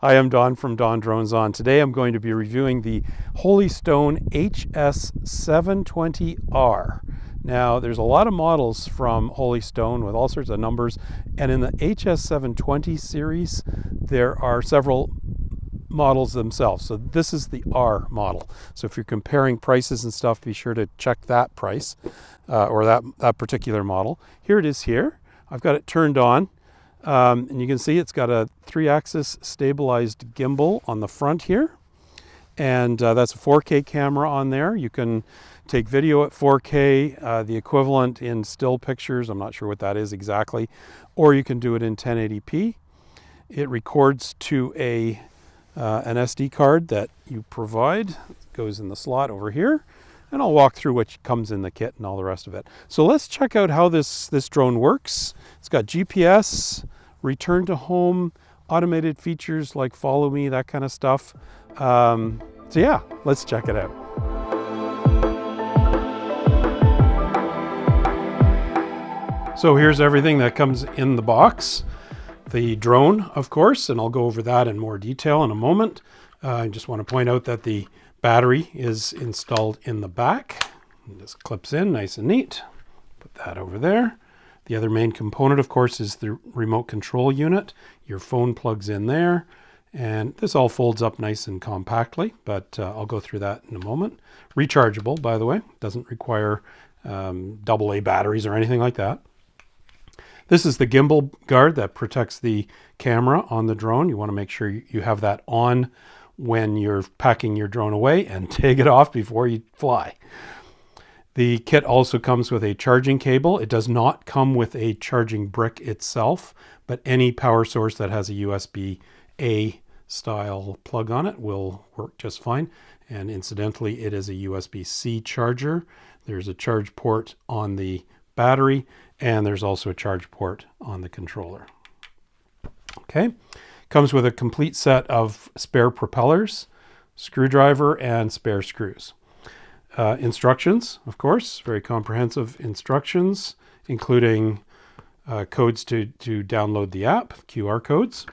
Hi, I'm Don from DonDronesOn. Today I'm going to be reviewing the Holy Stone HS720R. Now, there's a lot of models from Holy Stone with all sorts of numbers, and in the HS720 series, there are several models themselves. So this is the R model. So if you're comparing prices and stuff, be sure to check that price or that particular model. Here it is here. I've got it turned on. And you can see it's got a 3-axis stabilized gimbal on the front here, and that's a 4K camera on there. You can take video at 4K, the equivalent in still pictures, I'm not sure what that is exactly, or you can do it in 1080p. It records to an SD card that you provide. It goes in the slot over here, and I'll walk through what comes in the kit and all the rest of it. So let's check out how this drone works. It's got GPS, return to home, automated features like follow me, that kind of stuff. So yeah, let's check it out. So here's everything that comes in the box. The drone, of course, and I'll go over that in more detail in a moment. I just want to point out that the battery is installed in the back. It just clips in nice and neat. Put that over there. The other main component, of course, is the remote control unit. Your phone plugs in there, and this all folds up nice and compactly, but I'll go through that in a moment. Rechargeable, by the way. Doesn't require AA batteries or anything like that. This is the gimbal guard that protects the camera on the drone. You want to make sure you have that on when you're packing your drone away, and take it off before you fly. The kit also comes with a charging cable. It does not come with a charging brick itself, but any power source that has a USB-A style plug on it will work just fine. And incidentally, it is a USB-C charger. There's a charge port on the battery, and there's also a charge port on the controller. Okay, comes with a complete set of spare propellers, screwdriver, and spare screws. Instructions, of course, very comprehensive instructions, including codes to download the app, QR codes,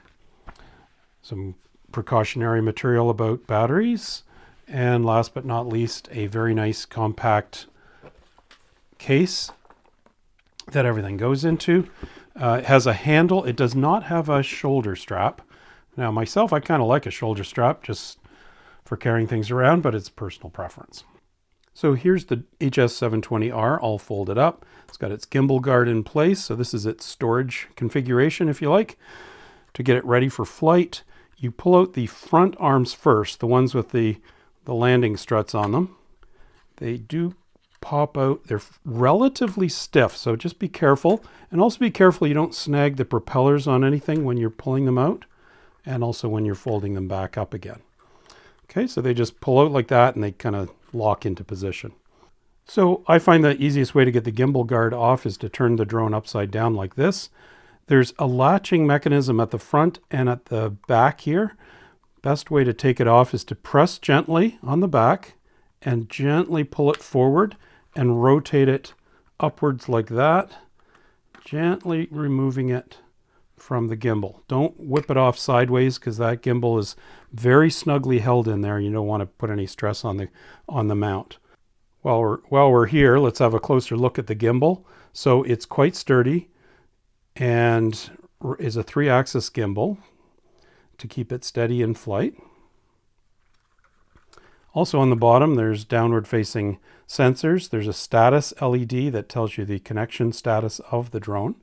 some precautionary material about batteries, and last but not least, a very nice compact case that everything goes into. It has a handle. It does not have a shoulder strap. Now, myself, I kind of like a shoulder strap just for carrying things around, but it's personal preference. So here's the HS720R all folded up. It's got its gimbal guard in place. So this is its storage configuration, if you like. To get it ready for flight, you pull out the front arms first, the ones with the landing struts on them. They do pop out. They're relatively stiff, so just be careful. And also be careful you don't snag the propellers on anything when you're pulling them out, and also when you're folding them back up again. Okay, so they just pull out like that, and they kind of lock into position. So I find the easiest way to get the gimbal guard off is to turn the drone upside down like this. There's a latching mechanism at the front and at the back here. Best way to take it off is to press gently on the back and gently pull it forward and rotate it upwards like that, gently removing it from the gimbal. Don't whip it off sideways, because that gimbal is very snugly held in there. You don't want to put any stress on the mount. While we're here, let's have a closer look at the gimbal. So it's quite sturdy and is a 3-axis gimbal to keep it steady in flight. Also on the bottom, there's downward facing sensors. There's a status LED that tells you the connection status of the drone.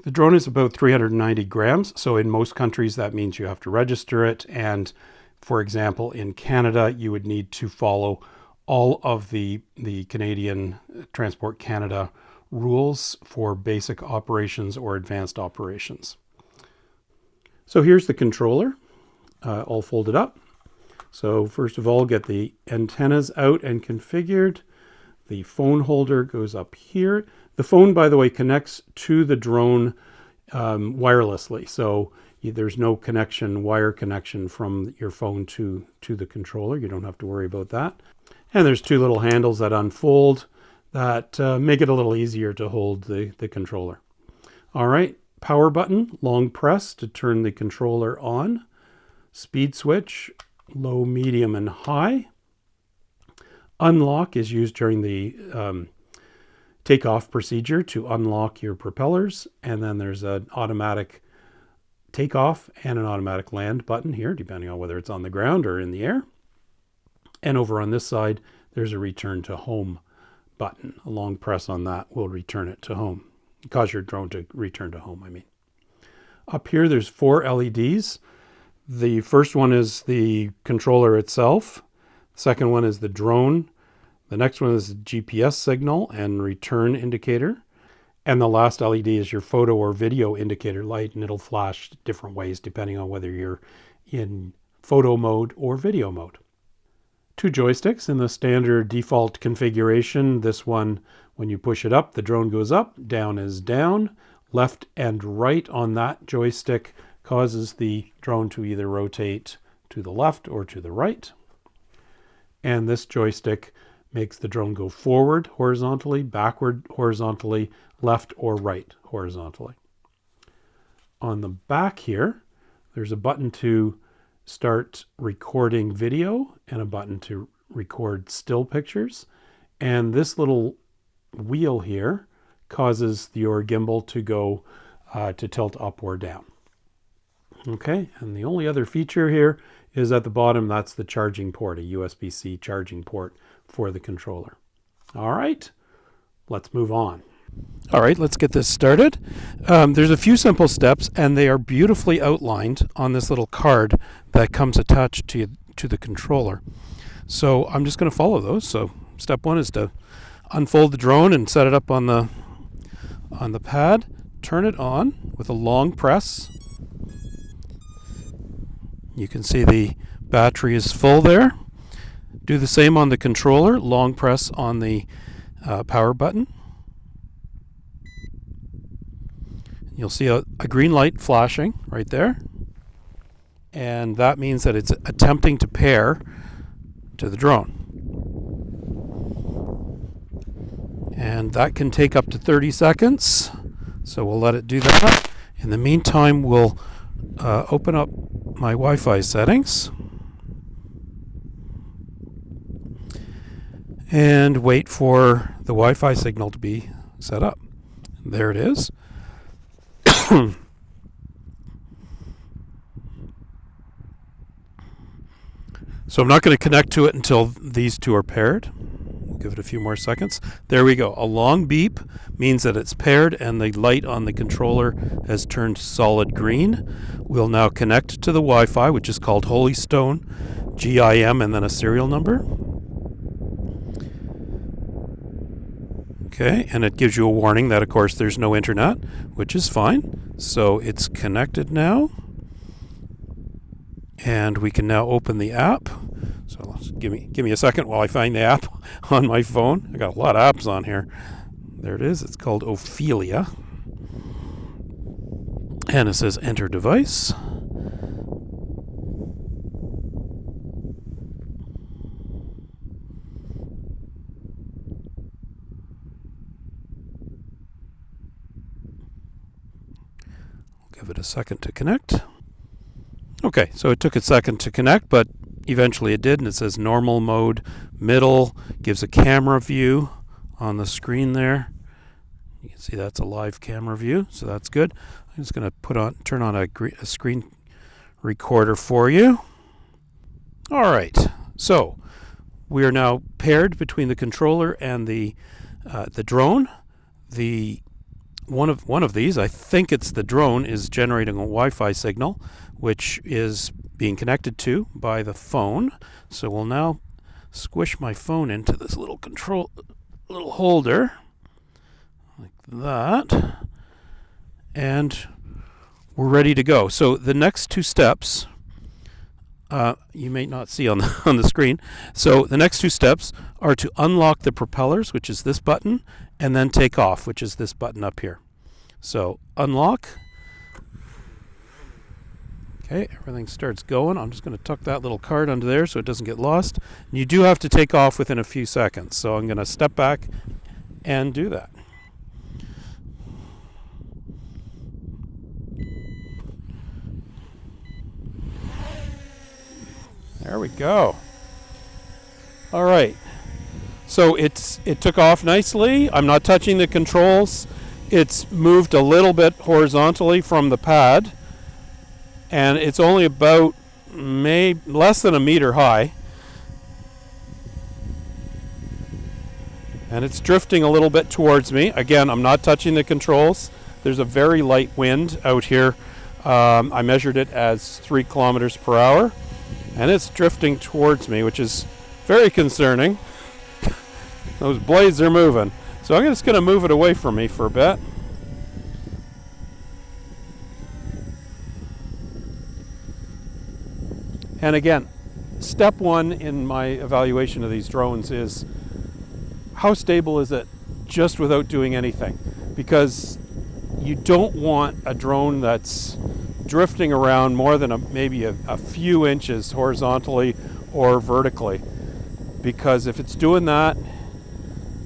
The drone is about 390 grams, so in most countries that means you have to register it, and for example in Canada you would need to follow all of the Canadian Transport Canada rules for basic operations or advanced operations. So here's the controller, all folded up. So first of all, get the antennas out and configured. The phone holder goes up here. The phone, by the way, connects to the drone wirelessly. So there's no wire connection from your phone to the controller. You don't have to worry about that. And there's 2 little handles that unfold that make it a little easier to hold the controller. All right, power button, long press to turn the controller on. speed switch, low, medium, and high. Unlock is used during the takeoff procedure to unlock your propellers. And then there's an automatic takeoff and an automatic land button here, depending on whether it's on the ground or in the air. And over on this side, there's a return to home button. A long press on that will return it to home. Cause your drone to return to home, I mean. Up here, there's 4 LEDs. The first one is the controller itself. The second one is the drone. The next one is the GPS signal and return indicator. And the last LED is your photo or video indicator light, and it'll flash different ways depending on whether you're in photo mode or video mode. 2 joysticks in the standard default configuration. This one, when you push it up, the drone goes up, down is down. Left and right on that joystick causes the drone to either rotate to the left or to the right. And this joystick makes the drone go forward horizontally, backward horizontally, left or right horizontally. On the back here, there's a button to start recording video and a button to record still pictures. And this little wheel here causes your gimbal to go to tilt up or down. Okay, and the only other feature here is at the bottom, that's the charging port, a USB-C charging port for the controller. All right, let's move on. All right, let's get this started. There's a few simple steps, and they are beautifully outlined on this little card that comes attached to the controller. So I'm just going to follow those. So step 1 is to unfold the drone and set it up on the pad. Turn it on with a long press. You can see the battery is full there. Do the same on the controller. Long press on the power button. You'll see a green light flashing right there. And that means that it's attempting to pair to the drone. And that can take up to 30 seconds. So we'll let it do that. In the meantime, we'll open up my Wi-Fi settings and wait for the Wi-Fi signal to be set up. There it is. So I'm not going to connect to it until these two are paired. We'll give it a few more seconds. There we go. A long beep means that it's paired and the light on the controller has turned solid green. We'll now connect to the Wi-Fi, which is called Holy Stone, GIM, and then a serial number. Okay, and it gives you a warning that, of course, there's no internet, which is fine. So it's connected now. And we can now open the app. So give me a second while I find the app on my phone. I got a lot of apps on here. There it is. It's called Ophelia. And it says enter device. Give it a second to connect. Okay, so it took a second to connect, but eventually it did, and it says normal mode, middle, gives a camera view on the screen there. You can see that's a live camera view, so that's good. I'm just going to turn on a screen recorder for you. All right, so we are now paired between the controller and the drone. One of these, I think it's the drone, is generating a Wi-Fi signal, which is being connected to by the phone. So we'll now squish my phone into this little holder like that, and we're ready to go. So the next 2 steps, you may not see on the screen. So the next 2 steps are to unlock the propellers, which is this button, and then take off, which is this button up here. So unlock. Okay, everything starts going. I'm just going to tuck that little card under there so it doesn't get lost. And you do have to take off within a few seconds. So I'm going to step back and do that. There we go. All right. So it took off nicely. I'm not touching the controls. It's moved a little bit horizontally from the pad, and it's only about less than a meter high. And it's drifting a little bit towards me. Again, I'm not touching the controls. There's a very light wind out here. I measured it as 3 kilometers per hour, and it's drifting towards me, which is very concerning. Those blades are moving. So I'm just going to move it away from me for a bit. And again, step one in my evaluation of these drones is how stable is it just without doing anything? Because you don't want a drone that's drifting around more than maybe a few inches horizontally or vertically. Because if it's doing that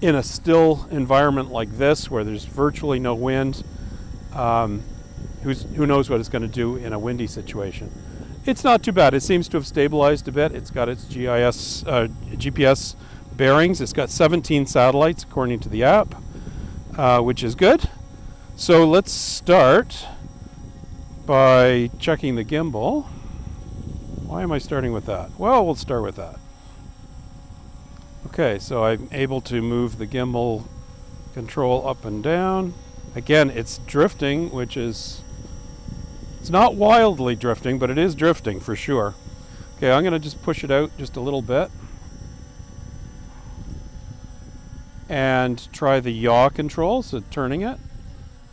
in a still environment like this where there's virtually no wind, who knows what it's going to do in a windy situation. It's not too bad. It seems to have stabilized a bit. It's got its GPS bearings. It's got 17 satellites according to the app, which is good. So let's start by checking the gimbal. Why am I starting with that? Well, we'll start with that. Okay, so I'm able to move the gimbal control up and down. Again, it's drifting, which is, it's not wildly drifting, but it is drifting for sure. Okay, I'm going to just push it out just a little bit and try the yaw control, so turning it.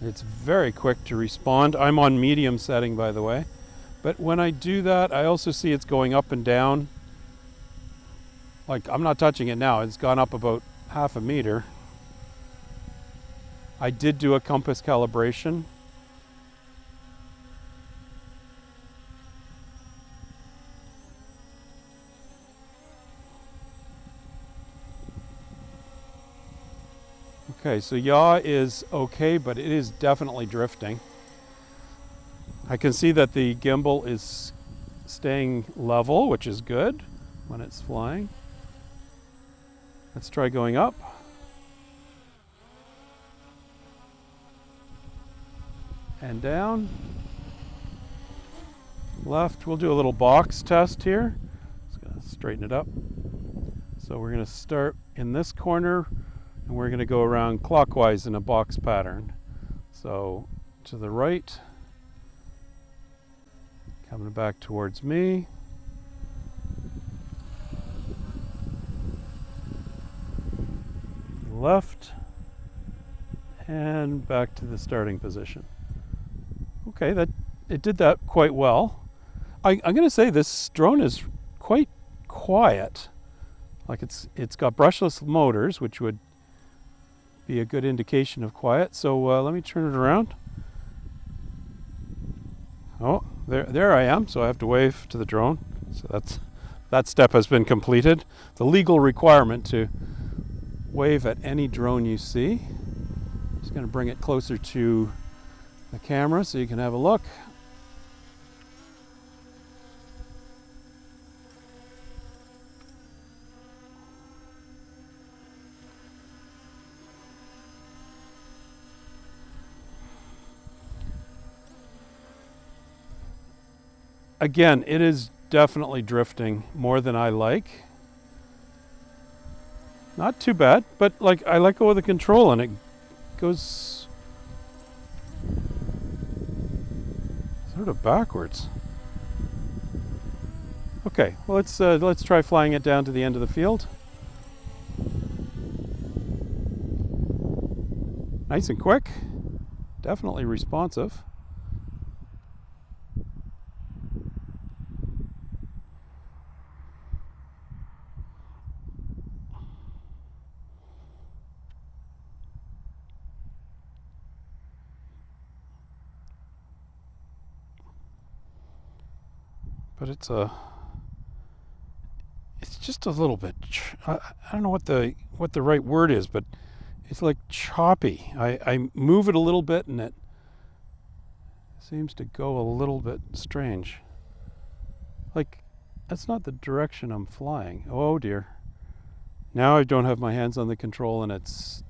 It's very quick to respond. I'm on medium setting, by the way. But when I do that, I also see it's going up and down. Like, I'm not touching it now. It's gone up about half a meter. I did do a compass calibration. Okay, so yaw is okay, but it is definitely drifting. I can see that the gimbal is staying level, which is good when it's flying. Let's try going up. And down. Left. We'll do a little box test here. Just going to straighten it up. So we're going to start in this corner, and we're going to go around clockwise in a box pattern. So to the right, coming back towards me. Left, and back to the starting position. Okay, it did that quite well. I'm going to say this drone is quite quiet. Like it's got brushless motors, which would be a good indication of quiet. So let me turn it around. Oh, there I am. So I have to wave to the drone. So that step has been completed. The legal requirement to wave at any drone you see. Just going to bring it closer to the camera so you can have a look. Again, it is definitely drifting more than I like. Not too bad, but like I let go of the control and it goes sort of backwards. Okay, well let's try flying it down to the end of the field. Nice and quick, definitely responsive. But it's just a little bit, I don't know what the right word is, but it's like choppy. I move it a little bit and it seems to go a little bit strange. Like that's not the direction I'm flying. Oh dear. Now I don't have my hands on the control and it's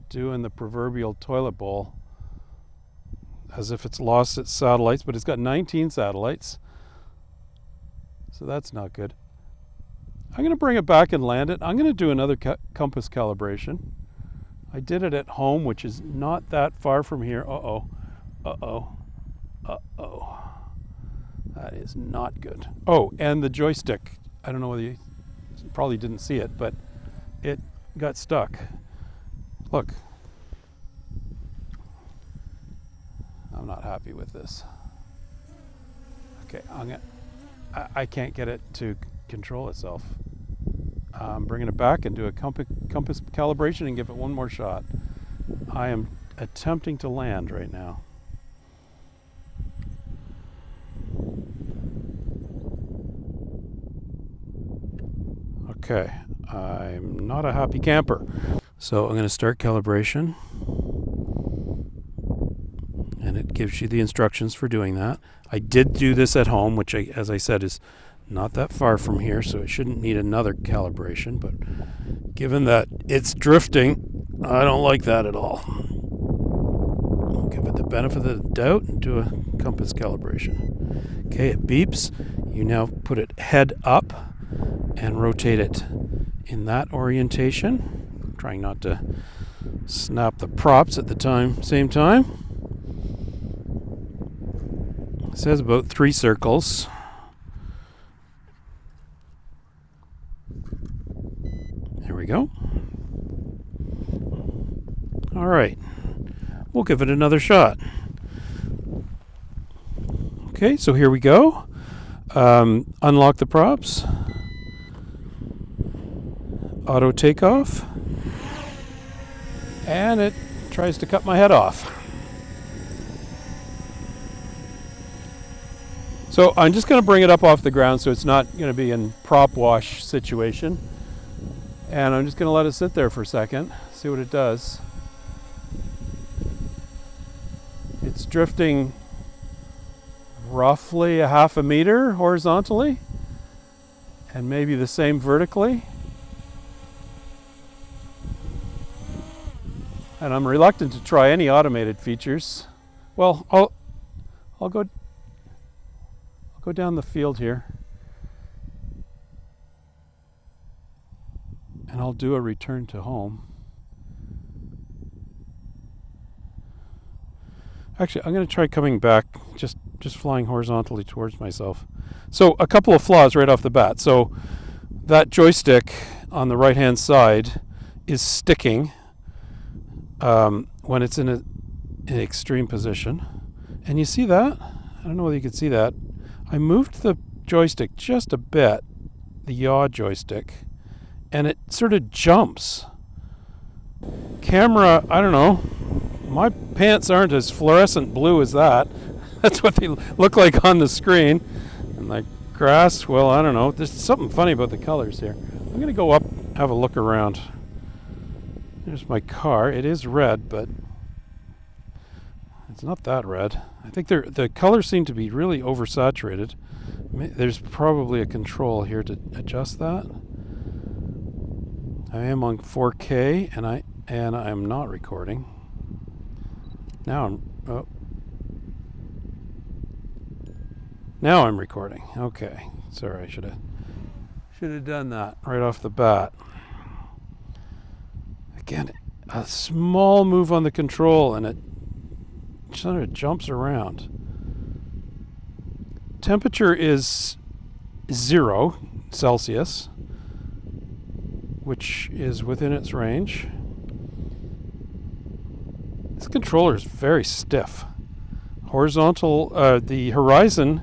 doing the proverbial toilet bowl as if it's lost its satellites, but it's got 19 satellites. So that's not good. I'm going to bring it back and land it. I'm going to do another compass calibration. I did it at home, which is not that far from here. Uh-oh. Uh-oh. Uh-oh. That is not good. Oh, and the joystick. I don't know whether you probably didn't see it, but it got stuck. Look. I'm not happy with this. Okay, I can't get it to control itself. I'm bringing it back and do a compass calibration and give it one more shot. I am attempting to land right now. Okay, I'm not a happy camper. So I'm going to start calibration. And it gives you the instructions for doing that. I did do this at home, which, as I said, is not that far from here, so it shouldn't need another calibration. But given that it's drifting, I don't like that at all. I'll give it the benefit of the doubt and do a compass calibration. Okay, it beeps. You now put it head up and rotate it in that orientation. I'm trying not to snap the props at the same time. It says about 3 circles. There we go. All right. We'll give it another shot. Okay, so here we go. Unlock the props. Auto takeoff. And it tries to cut my head off. So I'm just going to bring it up off the ground so it's not going to be in prop wash situation. And I'm just going to let it sit there for a second, see what it does. It's drifting roughly a half a meter horizontally and maybe the same vertically. And I'm reluctant to try any automated features. Well, I'll go down the field here and I'll do a return to home. Actually, I'm going to try coming back, just flying horizontally towards myself. So a couple of flaws right off the bat. So that joystick on the right hand side is sticking when it's in an extreme position. And you see that? I don't know whether you can see that. I moved the joystick just a bit, the yaw joystick, and it sort of jumps. Camera, I don't know. My pants aren't as fluorescent blue as that. That's what they look like on the screen. And the grass, well, I don't know. There's something funny about the colors here. I'm going to go up, have a look around. There's my car. It is red, but it's not that red. I think the colors seem to be really oversaturated. There's probably a control here to adjust that. I am on 4K and I am not recording. Now I'm recording. Okay. Sorry, I should have done that right off the bat. Again, a small move on the control and it sort of jumps around. Temperature is 0 Celsius, which is within its range. This controller is very stiff. Horizontal, the horizon,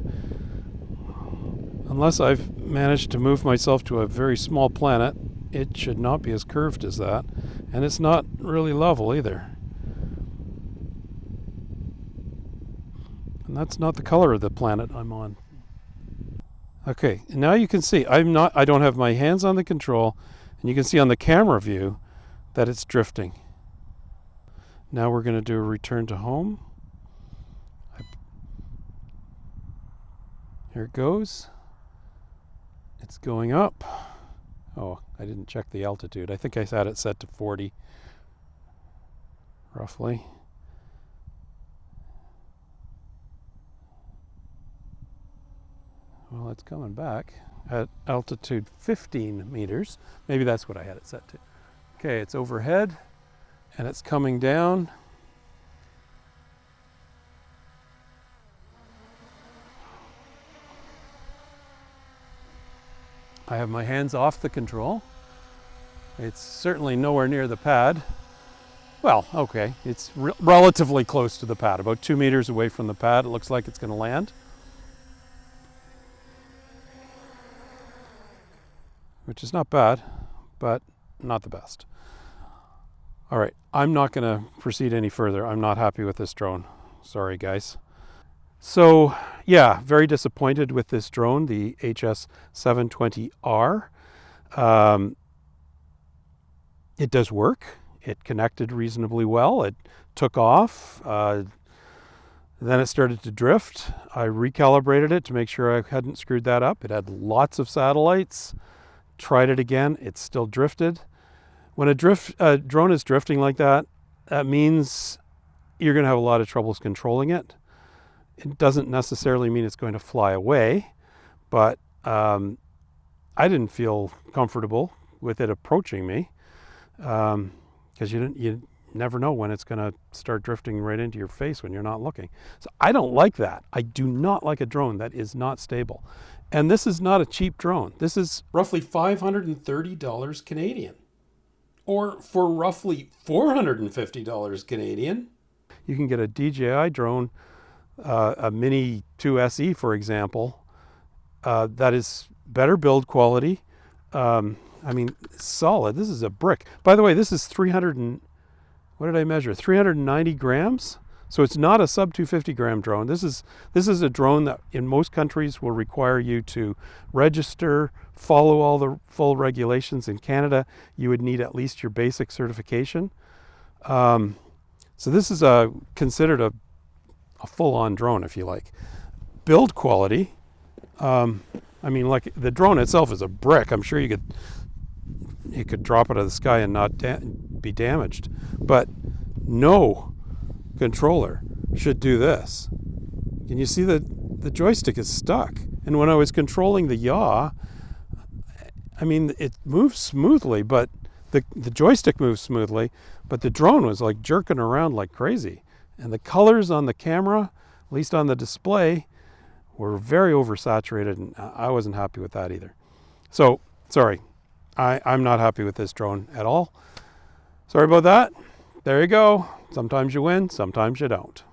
unless I've managed to move myself to a very small planet, it should not be as curved as that. And it's not really level either. And that's not the color of the planet I'm on. Okay, and now you can see I don't have my hands on the control, and you can see on the camera view that it's drifting. Now we're going to do a return to home. Here it goes. It's going up. Oh, I didn't check the altitude. I think I had it set to 40, roughly. Well, it's coming back at altitude 15 meters. Maybe that's what I had it set to. Okay, it's overhead and it's coming down. I have my hands off the control. It's certainly nowhere near the pad. Well, okay, it's relatively close to the pad, about 2 meters away from the pad. It looks like it's going to land. Which is not bad, but not the best. All right, I'm not going to proceed any further. I'm not happy with this drone. Sorry, guys. So, yeah, very disappointed with this drone, the HS720R. It does work. It connected reasonably well. It took off. Then it started to drift. I recalibrated it to make sure I hadn't screwed that up. It had lots of satellites. Tried it again. It still drifted. When a drone is drifting like that, that means you're going to have a lot of troubles controlling it. It doesn't necessarily mean it's going to fly away, but I didn't feel comfortable with it approaching me because you never know when it's going to start drifting right into your face when you're not looking. So I don't like that. I do not like a drone that is not stable. And this is not a cheap drone. This is roughly $530 Canadian. Or for roughly $450 Canadian, you can get a DJI drone, a Mini 2 SE, for example, that is better build quality. I mean, solid. This is a brick. By the way, this is 390 grams. So it's not a sub 250 gram drone. This is a drone that in most countries will require you to register, follow all the full regulations. In Canada, you would need at least your basic certification. So this is considered a full-on drone, if you like. Build quality, I mean, like the drone itself is a brick. I'm sure you could drop it out of the sky and not be damaged. But no controller should do this. Can you see the joystick is stuck? And when I was controlling the yaw, I mean, it moves smoothly, but the joystick moves smoothly, but the drone was like jerking around like crazy. And the colors on the camera, at least on the display, were very oversaturated, and I wasn't happy with that either. So, sorry, I'm not happy with this drone at all. Sorry about that. There you go. Sometimes you win, sometimes you don't.